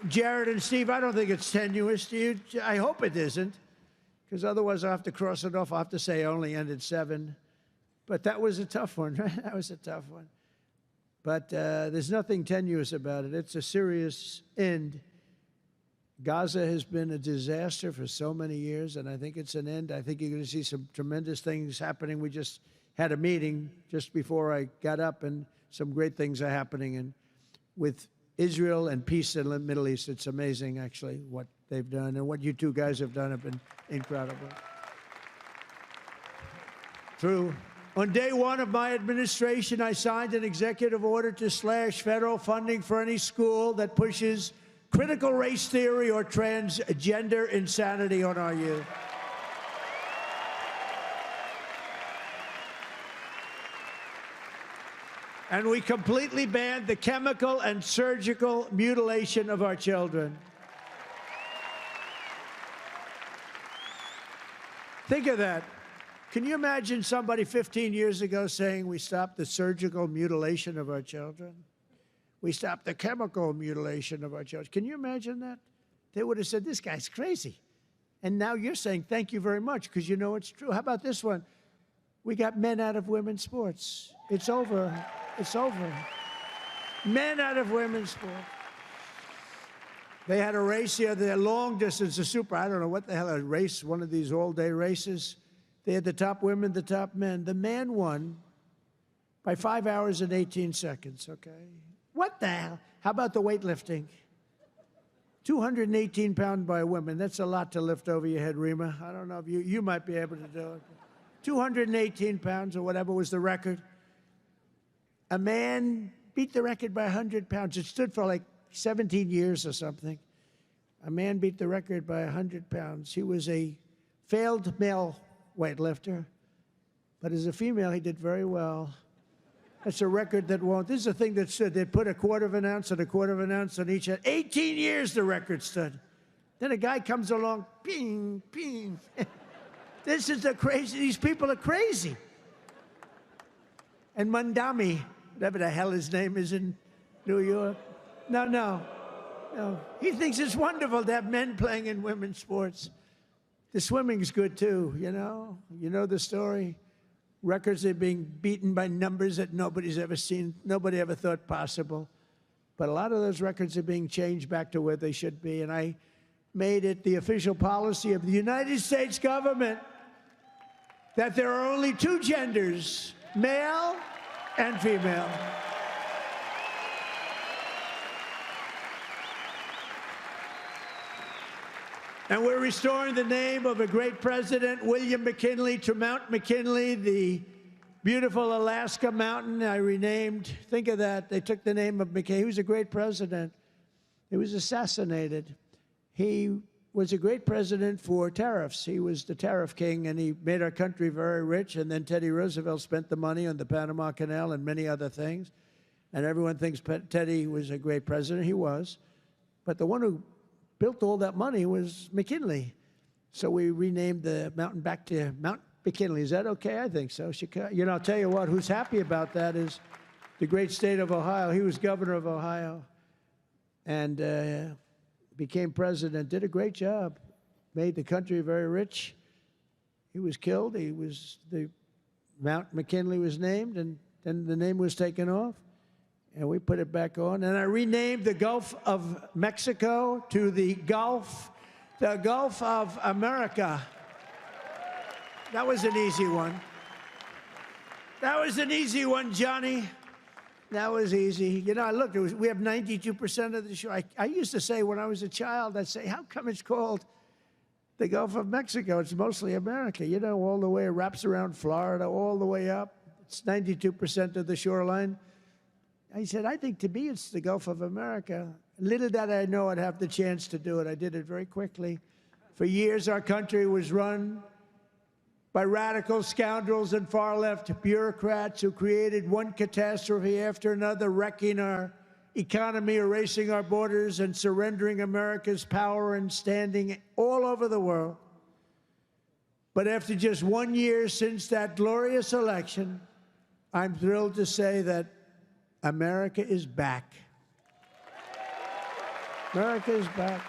Jared and Steve, I don't think it's tenuous. Do you? I hope it isn't, because otherwise I'll have to cross it off. I'll have to say only ended 7. But that was a tough one, right? That was a tough one. But there's nothing tenuous about it. It's a serious end. Gaza has been a disaster for so many years, and I think it's an end. I think you're going to see some tremendous things happening. We just had a meeting just before I got up, and some great things are happening. And with Israel and peace in the Middle East, it's amazing, actually, what they've done. And what you two guys have done have been incredible. On day 1 of my administration, I signed an executive order to slash federal funding for any school that pushes critical race theory or transgender insanity on our youth. And we completely banned the chemical and surgical mutilation of our children. Think of that. Can you imagine somebody 15 years ago saying we stopped the surgical mutilation of our children? We stopped the chemical mutilation of our children. Can you imagine that? They would have said, this guy's crazy. And now you're saying, thank you very much, because you know it's true. How about this one? We got men out of women's sports. It's over. It's over. Men out of women's sports. They had a race here, the long distance, I don't know what the hell, a race, one of these all-day races. They had the top women, the top men. The man won by 5 hours and 18 seconds, okay? What the hell? How about the weightlifting? 218 pounds by women. That's a lot to lift over your head, Rima. I don't know if you might be able to do it. 218 pounds or whatever was the record. A man beat the record by 100 pounds. It stood for like 17 years or something. A man beat the record by 100 pounds. He was a failed male weightlifter, but as a female, he did very well. That's a record that won't. This is a thing that stood. They put a quarter of an ounce and a quarter of an ounce on each end. 18 years the record stood. Then a guy comes along, ping, ping. This is the crazy. These people are crazy. And Mandami, whatever the hell his name is in New York. No. He thinks it's wonderful to have men playing in women's sports. The swimming's good too, you know? You know the story? Records are being beaten by numbers that nobody's ever seen, nobody ever thought possible. But a lot of those records are being changed back to where they should be. And I made it the official policy of the United States government that there are only two genders, male and female. And we're restoring the name of a great president, William McKinley, to Mount McKinley, the beautiful Alaska mountain I renamed. Think of that. They took the name of McKinley. He was a great president. He was assassinated. He was a great president for tariffs. He was the tariff king, and he made our country very rich. And then Teddy Roosevelt spent the money on the Panama Canal and many other things. And everyone thinks Teddy was a great president. He was. But the one who built all that money was McKinley. So we renamed the mountain back to Mount McKinley. Is that okay? I think so. You know, I'll tell you what, who's happy about that is the great state of Ohio. He was governor of Ohio and became president, did a great job, made the country very rich. He was killed. Mount McKinley was named, and then the name was taken off. And we put it back on. And I renamed the Gulf of Mexico to the Gulf of America. That was an easy one. That was an easy one, Johnny. That was easy. You know, I looked, we have 92% of the shore. I used to say when I was a child, I'd say, how come it's called the Gulf of Mexico? It's mostly America. You know, all the way, it wraps around Florida, all the way up. It's 92% of the shoreline. I said, I think to me it's the Gulf of America. Little did I know I'd have the chance to do it. I did it very quickly. For years, our country was run by radical scoundrels and far-left bureaucrats who created one catastrophe after another, wrecking our economy, erasing our borders, and surrendering America's power and standing all over the world. But after just 1 year since that glorious election, I'm thrilled to say that America is back. America is back.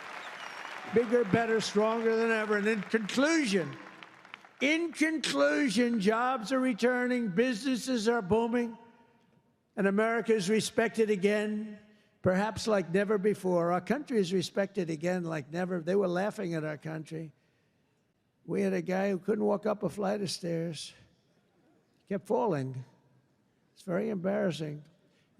Bigger, better, stronger than ever. And in conclusion, jobs are returning, businesses are booming, and America is respected again, perhaps like never before. Our country is respected again like never. They were laughing at our country. We had a guy who couldn't walk up a flight of stairs. Kept falling. It's very embarrassing.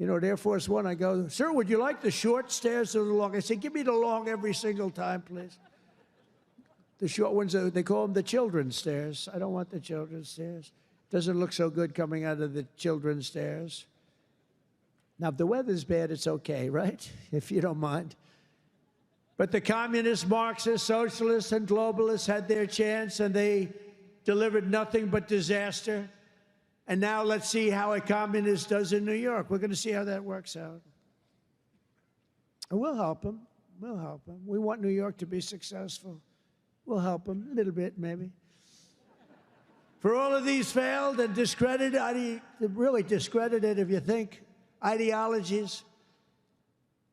You know, at Air Force One, I go, sir, would you like the short stairs or the long? I say, give me the long every single time, please. The short ones, they call them the children's stairs. I don't want the children's stairs. Doesn't look so good coming out of the children's stairs. Now, if the weather's bad, it's okay, right? If you don't mind. But the communists, Marxists, socialists, and globalists had their chance, and they delivered nothing but disaster. And now let's see how a communist does in New York. We're going to see how that works out. And we'll help them. We'll help them. We want New York to be successful. We'll help them a little bit, maybe. For all of these failed and discredited, really discredited, if you think, ideologies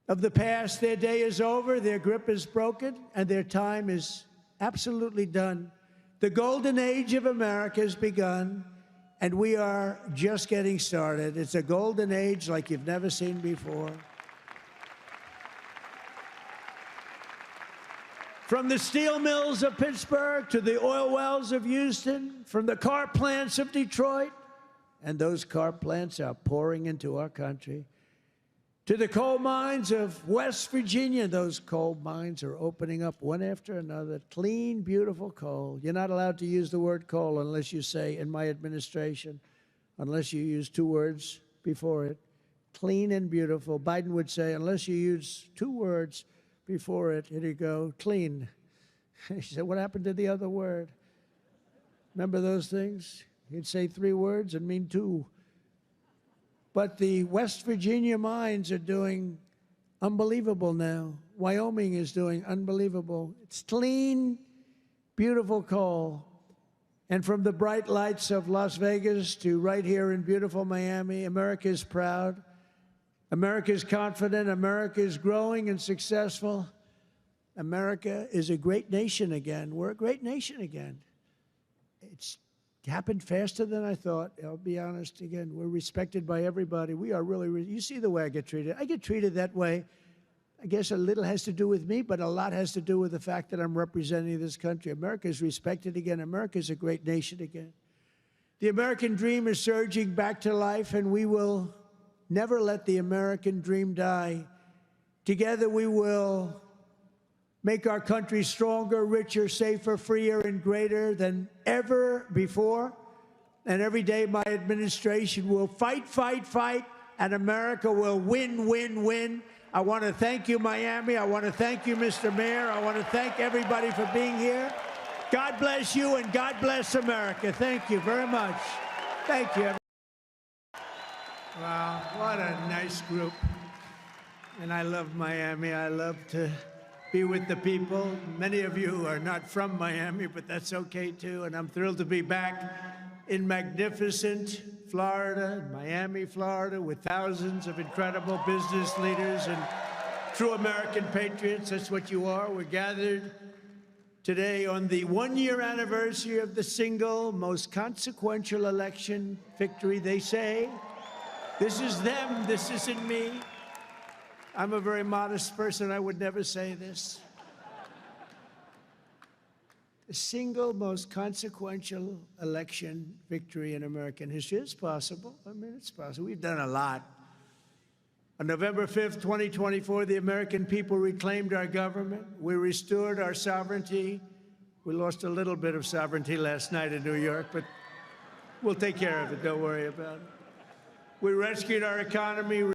of the past, their day is over, their grip is broken, and their time is absolutely done. The golden age of America has begun, and we are just getting started. It's a golden age like you've never seen before. From the steel mills of Pittsburgh to the oil wells of Houston, from the car plants of Detroit, and those car plants are pouring into our country, to the coal mines of West Virginia, those coal mines are opening up one after another. Clean, beautiful coal. You're not allowed to use the word coal unless you say, in my administration, unless you use two words before it. Clean and beautiful. Biden would say, unless you use two words before it, here you go, clean. He said, what happened to the other word? Remember those things? He'd say three words and mean two. But the West Virginia mines are doing unbelievable now. Wyoming is doing unbelievable. It's clean, beautiful coal. And from the bright lights of Las Vegas to right here in beautiful Miami, America is proud. America is confident. America is growing and successful. America is a great nation again. We're a great nation again. It's happened faster than I thought. I'll be honest again. We're respected by everybody. We are really, you see the way I get treated. I get treated that way. I guess a little has to do with me, but a lot has to do with the fact that I'm representing this country. America is respected again. America is a great nation again. The American dream is surging back to life, and we will never let the American dream die. Together we will make our country stronger, richer, safer, freer, and greater than ever before. And every day my administration will fight, fight, fight, and America will win, win, win. I want to thank you, Miami. I want to thank you, Mr. Mayor. I want to thank everybody for being here. God bless you, and God bless America. Thank you very much. Thank you. Wow, what a nice group. And I love Miami. I love to be with the people. Many of you are not from Miami, but that's okay too. And I'm thrilled to be back in magnificent Florida, Miami, Florida, with thousands of incredible business leaders and true American patriots. That's what you are. We're gathered today on the one-year anniversary of the single most consequential election victory, they say. This is them, this isn't me. I'm a very modest person. I would never say this. The single most consequential election victory in American history is possible. I mean, it's possible. We've done a lot. On November 5th, 2024, the American people reclaimed our government. We restored our sovereignty. We lost a little bit of sovereignty last night in New York, but we'll take care of it. Don't worry about it. We rescued our economy.